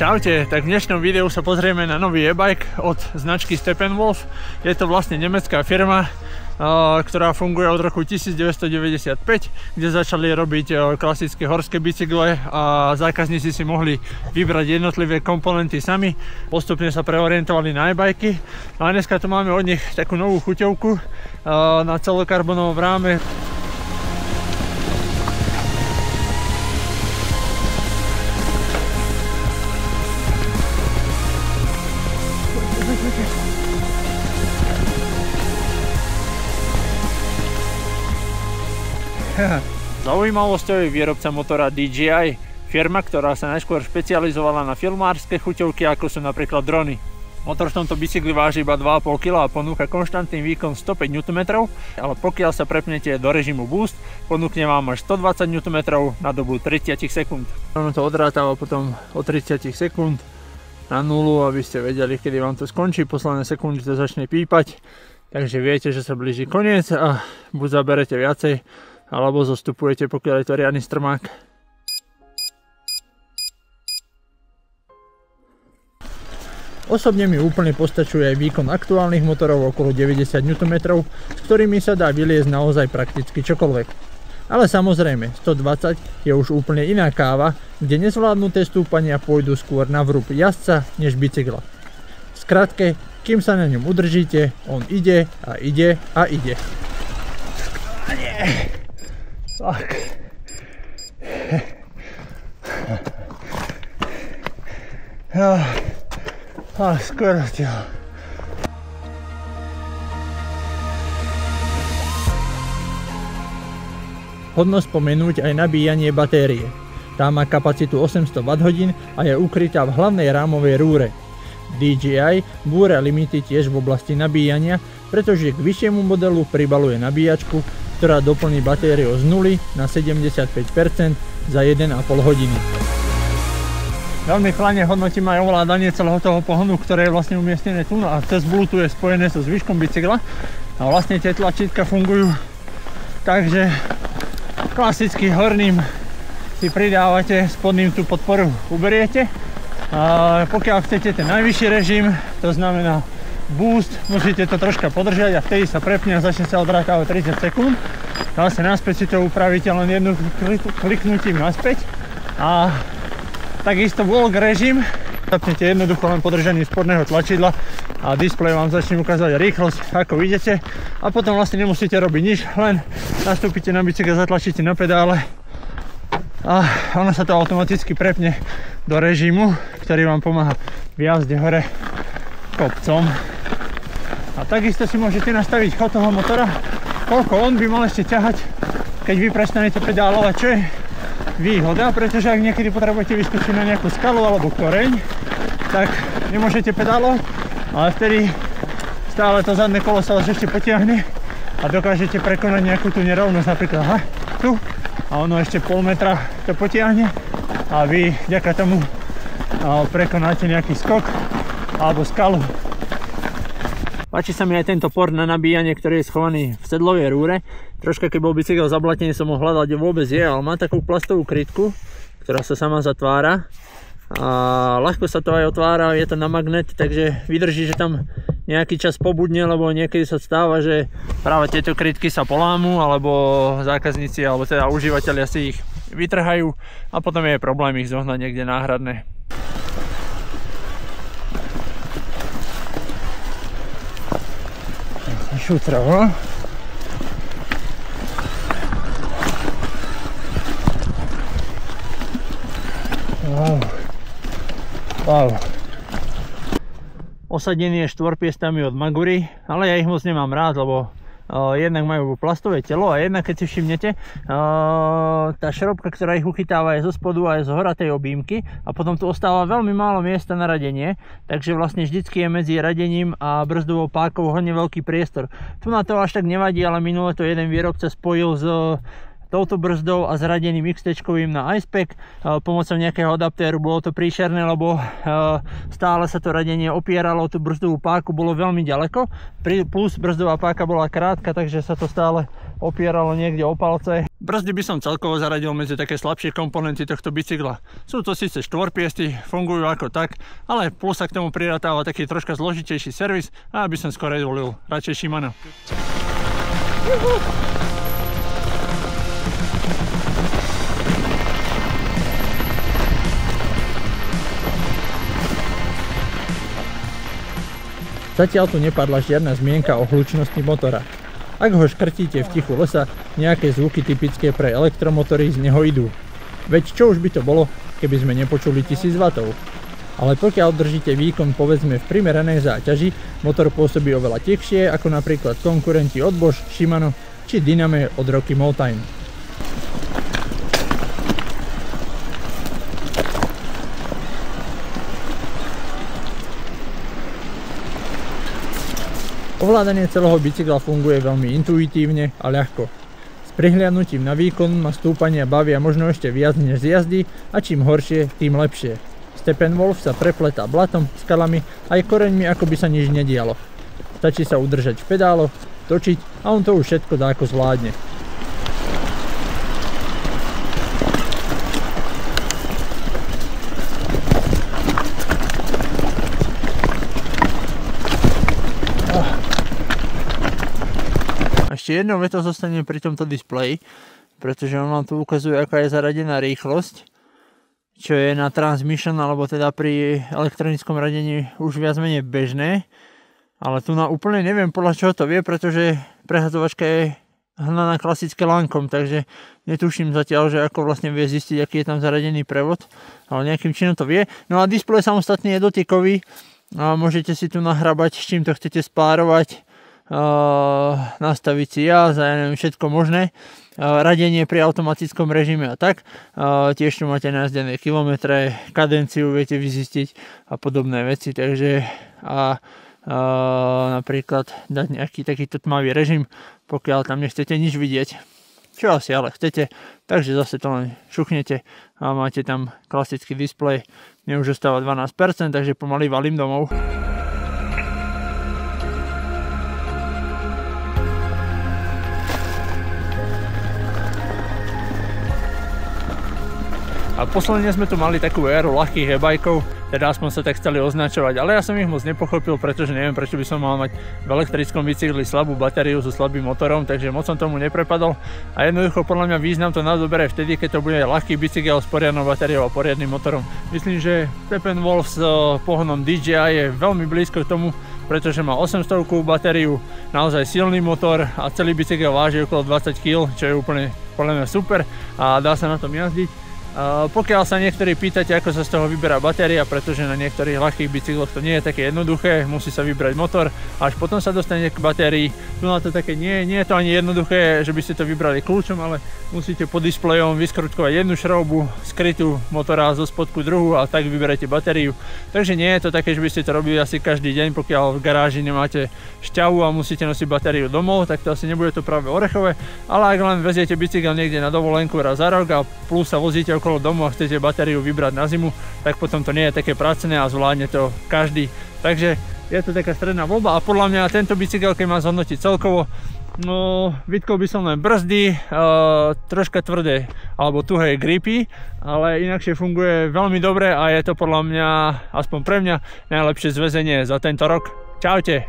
Čaute, tak v dnešnom videu sa pozrieme na nový e-bike od značky Steppenwolf. Je to vlastne nemecká firma, ktorá funguje od roku 1995, kde začali robiť klasické horské bicykle a zákazníci si mohli vybrať jednotlivé komponenty sami. Postupne sa preorientovali na e-bajky. No a dneska tu máme od nich takú novú chuťovku na celokarbonovom ráme. Zaujímavosťou je výrobca motora DJI, firma, ktorá sa najskôr špecializovala na filmárske chuťovky, ako sú napríklad drony. Motor v tomto bicykli váži iba 2,5 kg a ponúka konštantný výkon 105 Nm, ale pokiaľ sa prepnete do režimu Boost, ponúkne vám až 120 Nm na dobu 30 sekúnd. Ono to odrátava potom o 30 sekúnd na nulu, aby ste vedeli, kedy vám to skončí. Posledné sekundy to začne pípať, takže viete, že sa blíži koniec a buď zaberete viacej, alebo zostupujete, pokiaľ je to riadny strmák. Osobne mi úplne postačuje aj výkon aktuálnych motorov okolo 90 Nm, s ktorými sa dá vyliezť naozaj prakticky čokoľvek. Ale samozrejme, 120 je už úplne iná káva, kde nezvládnuté stúpania pôjdu skôr na vrúb jazdca než bicykla. Skratke, kým sa na ňom udržíte, on ide a ide a ide. Tak. Skoro stiaľ. Hodno spomenúť aj nabíjanie batérie. Tá má kapacitu 800 Wh a je ukrytá v hlavnej rámovej rúre. DJI búra limity tiež v oblasti nabíjania, pretože k vyššiemu modelu pribaluje nabíjačku, ktorá doplní batériu z 0 na 75% za 1,5 hodiny. Veľmi chladne hodnotím aj ovládanie celého toho pohonu, ktoré je vlastne umiestnené tu a cez Bluetooth je spojené so zvyškom bicykla. A vlastne tie tlačítka fungujú tak, že klasicky horným si pridávate, spodným tú podporu uberiete. A pokiaľ chcete ten najvyšší režim, to znamená Boost, musíte to troška podržať a vtedy sa prepne a začne sa odrátavať 30 sekúnd. Zase naspäť si to upravíte len jedným kliknutím naspäť. A takisto walk režim, zapnete jednoducho len podržaním spodného tlačidla a displej vám začne ukázať rýchlosť, ako idete. A potom vlastne nemusíte robiť nič, len nastúpite na bicykel, zatlačíte na pedále a ono sa to automaticky prepne do režimu, ktorý vám pomáha v jazde hore kopcom. A takisto si môžete nastaviť chod toho motora, koľko on by mal ešte ťahať, keď vy prestanete pedálovať, čo je výhoda, pretože ak niekedy potrebujete vyskočiť na nejakú skalu alebo koreň, tak nemôžete pedálovať, ale vtedy stále to zadné kolo sa ešte potiahne a dokážete prekonať nejakú tú nerovnosť, napríklad tu, a ono ešte pol metra to potiahne a vy vďaka tomu prekonáte nejaký skok alebo skalu. Páči sa mi aj tento port na nabíjanie, ktorý je schovaný v sedlovej rúre. Troška keď bol bicykel zablatený, som ho hľadal, kde vôbec je, ale má takú plastovú krytku, ktorá sa sama zatvára. A ľahko sa to aj otvára, je to na magnet, takže vydrží, že tam nejaký čas pobudne, lebo niekedy sa stáva, že práve tieto krytky sa polámu, alebo zákazníci, alebo teda užívateľia si ich vytrhajú a potom je problém ich zohnať niekde náhradné. Šutrovo. Wow. Osadený je štvorpiestami od Maguri, ale ja ich moc nemám rád, lebo jednak majú plastové telo a jednak keď si všimnete, tá šrobka, ktorá ich uchytáva je zo spodu a je z hora tej objímky a potom tu ostáva veľmi málo miesta na radenie, takže vlastne vždycky je medzi radením a brzdovou pákou hodne veľký priestor. Tu na to až tak nevadí, ale minule to jeden výrobca spojil s touto brzdou a zradeným XT-čkovým na icepack pomocou nejakého adaptéru. Bolo to príšerné, lebo stále sa to radenie opieralo o tú brzdovú páku, bolo veľmi ďaleko, plus brzdová páka bola krátka, takže sa to stále opieralo niekde o palce. Brzdy by som celkovo zaradil medzi také slabšie komponenty tohto bicykla. Sú to síce štvorpiesty, fungujú ako tak, ale plus sa k tomu prirátáva taký troška zložitejší servis a aby som skôr volil radšej Shimano. Zatiaľ tu nepadla žiadna zmienka o hlučnosti motora. Ak ho škrtíte v tichu lesa, nejaké zvuky typické pre elektromotory z neho idú. Veď čo už by to bolo, keby sme nepočuli 1000 W. Ale pokiaľ držíte výkon povedzme v primeranej záťaži, motor pôsobí oveľa tichšie ako napríklad konkurenti od Bosch, Shimano či Dyname od Rocky Mountain. Ovládanie celého bicykla funguje veľmi intuitívne a ľahko. S prihliadnutím na výkon ma stúpania bavia možno ešte viac než z jazdy a čím horšie, tým lepšie. Steppenwolf sa prepletá blatom, skalami aj koreňmi, ako by sa nič nedialo. Stačí sa udržať v pedáloch, točiť a on to už všetko dáko zvládne. Ešte jednou vetou zostanem pri tomto displeji, pretože on vám tu ukazuje, aká je zaradená rýchlosť, čo je na transmission, alebo teda pri elektronickom radení už viac menej bežné. Ale tu úplne neviem, podľa čoho to vie, pretože prehadzovačka je hnaná klasické lánkom, takže netuším zatiaľ, že ako vlastne vie zistiť, aký je tam zaradený prevod, ale nejakým činom to vie. No a displej samostatne je dotykový a môžete si tu nahrabať, s čím to chcete spárovať, nastaviť si jazd a ja neviem, všetko možné, radenie pri automatickom režime a tak, tiež tu máte najazdené kilometre, kadenciu viete vyzistiť a podobné veci, takže napríklad dať nejaký takýto tmavý režim, pokiaľ tam nechcete nič vidieť, čo asi ale chcete, takže zase to len šuchnete a máte tam klasický displej. Mne už ostáva 12%, takže pomaly valím domov. A posledne sme tu mali takú éru ľahkých e-bajkov, teda aspoň sa tak chceli označovať, ale ja som ich moc nepochopil, pretože neviem, prečo by som mal mať v elektrickom bicykli slabú batériu so slabým motorom, takže moc som tomu neprepadol a jednoducho podľa mňa význam to nadoberie vtedy, keď to bude ľahký bicykel s poriadnou batériou a poriadnym motorom. Myslím, že Steppenwolf s pohonom DJI je veľmi blízko k tomu, pretože má 800-kovú batériu, naozaj silný motor a celý bicykel váži okolo 20 kg, čo je úplne podľa mňa super a dá sa na tom jazdiť. Pokiaľ sa niektorí pýtate, ako sa z toho vyberá batéria, pretože na niektorých ľahkých bicykloch to nie je také jednoduché, musí sa vybrať motor, až potom sa dostane k batérii. Tu na to také nie je to ani jednoduché, že by ste to vybrali kľúčom, ale musíte pod displejom vyskrutkovať jednu šroubu, skrytú motora zo spodku druhú a tak vyberete batériu. Takže nie je to také, že by ste to robili asi každý deň, pokiaľ v garáži nemáte šťavu a musíte nosiť batériu domov, tak to asi nebude to práve orechové, ale ak len veziete bicykel niekde na dovolenku raz za rok a plus sa vozíte okolo domu a chcete batériu vybrať na zimu, tak potom to nie je také pracné a zvládne to každý. Takže je to taká stredná voľba a podľa mňa tento bicykel, keď má zhodnotiť celkovo, no vytkol by som len brzdy, troška tvrdé alebo tuhé gripy, ale inakšie funguje veľmi dobre a je to podľa mňa, aspoň pre mňa, najlepšie zväzenie za tento rok. Čaute!